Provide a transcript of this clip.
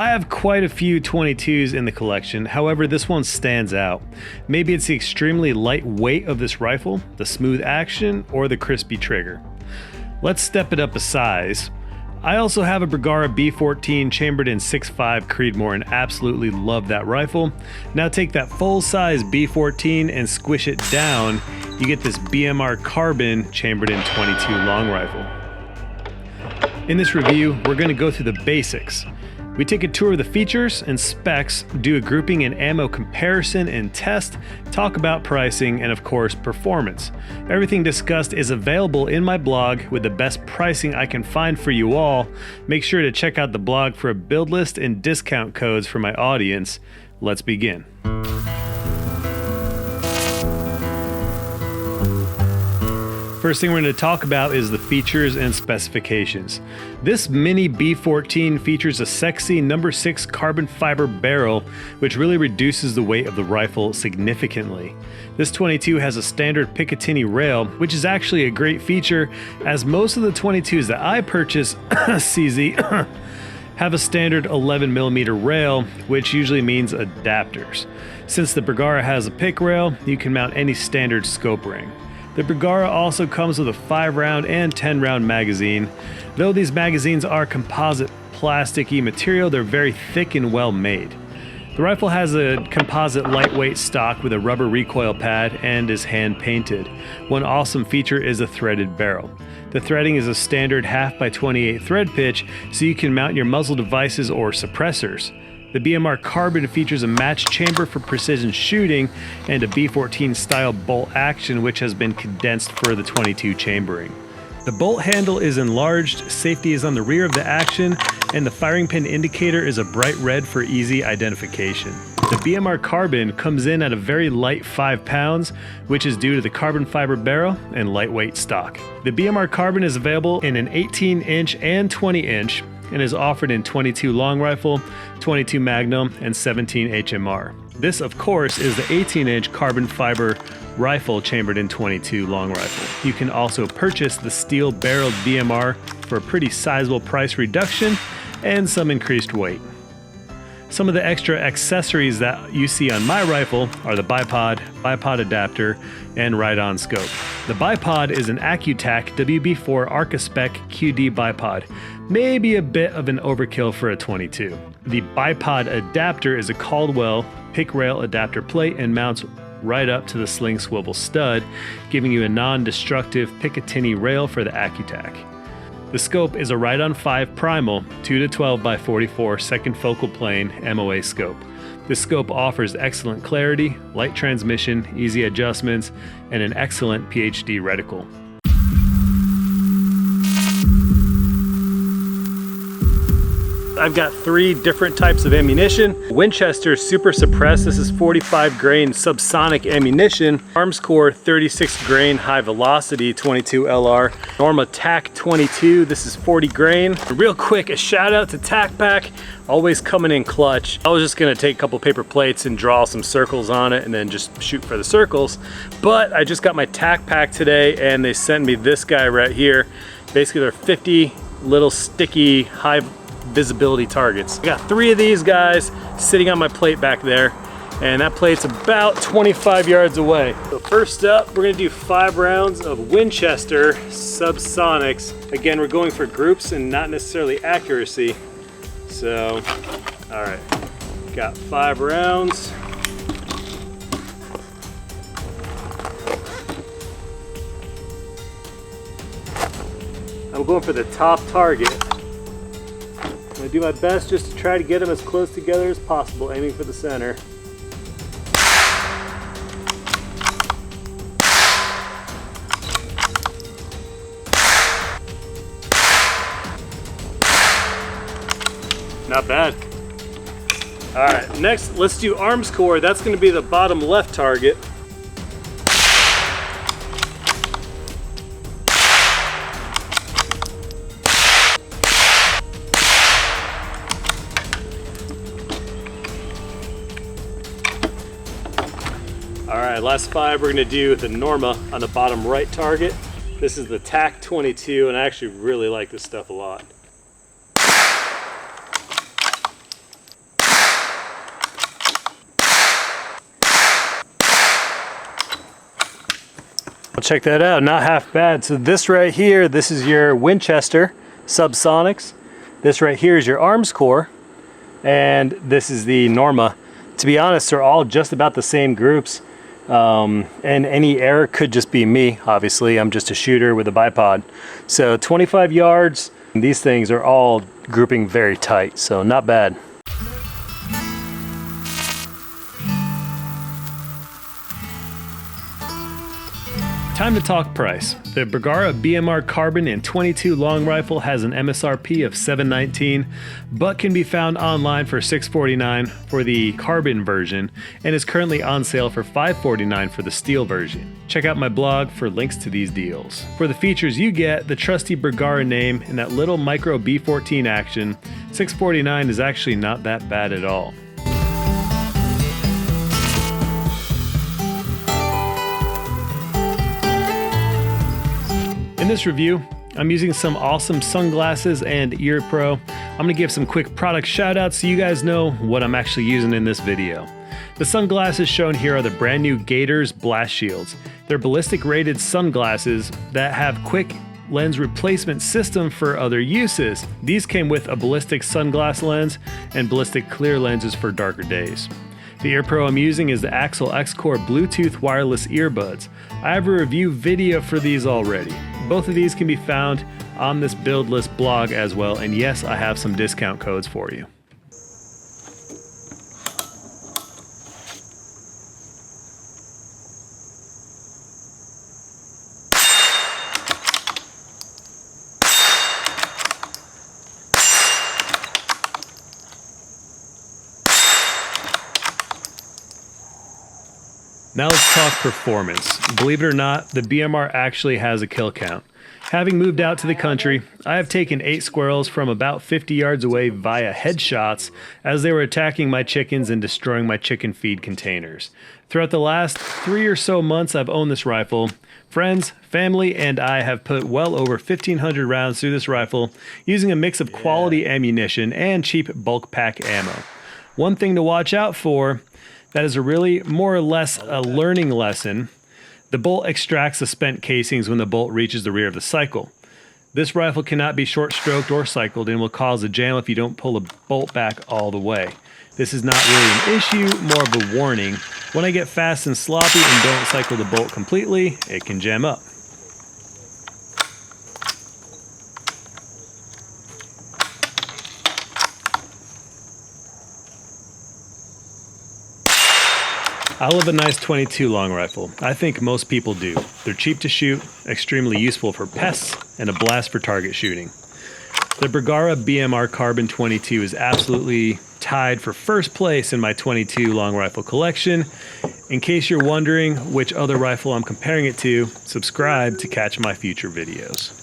I have quite a few 22s in the collection, however this one stands out. Maybe it's the extremely light weight of this rifle, the smooth action, or the crispy trigger. Let's step it up a size. I also have a Bergara B14 chambered in 6.5 Creedmoor and absolutely love that rifle. Now take that full-size B14 and squish it down, you get this BMR Carbon chambered in 22 long rifle. In this review, we're going to go through the basics. We take a tour of the features and specs, do a grouping and ammo comparison and test, talk about pricing, and of course, performance. Everything discussed is available in my blog with the best pricing I can find for you all. Make sure to check out the blog for a build list and discount codes for my audience. Let's begin. First thing we're going to talk about is the features and specifications. This mini B14 features a sexy No.6 carbon fiber barrel, which really reduces the weight of the rifle significantly. This 22 has a standard Picatinny rail, which is actually a great feature, as most of the 22s that I purchase, CZ, have a standard 11mm rail, which usually means adapters. Since the Bergara has a pick rail, you can mount any standard scope ring. The Bergara also comes with a 5-round and 10-round magazine. Though these magazines are composite plasticky material, they're very thick and well made. The rifle has a composite lightweight stock with a rubber recoil pad and is hand painted. One awesome feature is a threaded barrel. The threading is a standard 1/2x28 thread pitch, so you can mount your muzzle devices or suppressors. The BMR Carbon features a match chamber for precision shooting and a B14 style bolt action, which has been condensed for the 22 chambering. The bolt handle is enlarged, safety is on the rear of the action, and the firing pin indicator is a bright red for easy identification. The BMR Carbon comes in at a very light 5 pounds, which is due to the carbon fiber barrel and lightweight stock. The BMR Carbon is available in an 18-inch and 20-inch, and is offered in 22 long rifle, 22 Magnum, and 17 HMR. This, of course, is the 18-inch carbon fiber rifle chambered in 22 long rifle. You can also purchase the steel barreled BMR for a pretty sizable price reduction and some increased weight. Some of the extra accessories that you see on my rifle are the bipod adapter, and ride-on scope. The bipod is an Accutac WB4 ArcaSpec QD bipod, maybe a bit of an overkill for a 22. The bipod adapter is a Caldwell pick rail adapter plate and mounts right up to the sling swivel stud, giving you a non-destructive Picatinny rail for the Accutac. The scope is a Ride-on 5 primal 2-12x44 second focal plane MOA scope. This scope offers excellent clarity, light transmission, easy adjustments, and an excellent PhD reticle. I've got 3 different types of ammunition. Winchester Super Suppressed, this is 45 grain subsonic ammunition. Armscore 36 grain high velocity 22 LR. Norma TAC 22, this is 40 grain. Real quick, a shout out to TAC Pack, always coming in clutch. I was just gonna take a couple paper plates and draw some circles on it and then just shoot for the circles. But I just got my TAC Pack today and they sent me this guy right here. Basically they're 50 little sticky high visibility targets. I got 3 of these guys sitting on my plate back there, and that plate's about 25 yards away. So first up, we're gonna do 5 rounds of Winchester subsonics. Again, we're going for groups and not necessarily accuracy. So, all right, got 5 rounds. I'm going for the top target. I'm gonna do my best just to try to get them as close together as possible, aiming for the center. Not bad. All right, next let's do Armscore. That's gonna be the bottom left target. All right, last 5 we're gonna do the Norma on the bottom right target. This is the TAC 22, and I actually really like this stuff a lot. Check that out, not half bad. So this right here, this is your Winchester subsonics. This right here is your arms core, and this is the Norma. To be honest, they're all just about the same groups, and any error could just be me. Obviously, I'm just a shooter with a bipod. So 25 yards, these things are all grouping very tight, so not bad. Time to talk price. The Bergara BMR Carbon in 22 long rifle has an MSRP of $719, but can be found online for $649 for the carbon version, and is currently on sale for $549 for the steel version. Check out my blog for links to these deals. For the features you get, the trusty Bergara name and that little micro B14 action, $649 is actually not that bad at all. In this review, I'm using some awesome sunglasses and ear pro. I'm gonna give some quick product shout outs so you guys know what I'm actually using in this video. The sunglasses shown here are the brand new Gators Blast Shields. They're ballistic rated sunglasses that have quick lens replacement system for other uses. These came with a ballistic sunglass lens and ballistic clear lenses for darker days. The ear pro I'm using is the Axel X-Core Bluetooth wireless earbuds. I have a review video for these already. Both of these can be found on this build list blog as well, and yes, I have some discount codes for you. Now let's talk performance. Believe it or not, the BMR actually has a kill count. Having moved out to the country, I have taken 8 squirrels from about 50 yards away via headshots as they were attacking my chickens and destroying my chicken feed containers. Throughout the last 3 or so months I've owned this rifle, friends, family, and I have put well over 1,500 rounds through this rifle using a mix of quality ammunition and cheap bulk pack ammo. One thing to watch out for, that is a really more or less a learning lesson. The bolt extracts the spent casings when the bolt reaches the rear of the cycle. This rifle cannot be short stroked or cycled and will cause a jam if you don't pull the bolt back all the way. This is not really an issue, more of a warning. When I get fast and sloppy and don't cycle the bolt completely, it can jam up. I love a nice 22 long rifle. I think most people do. They're cheap to shoot, extremely useful for pests, and a blast for target shooting. The Bergara BMR Carbon 22 is absolutely tied for first place in my 22 long rifle collection. In case you're wondering which other rifle I'm comparing it to, subscribe to catch my future videos.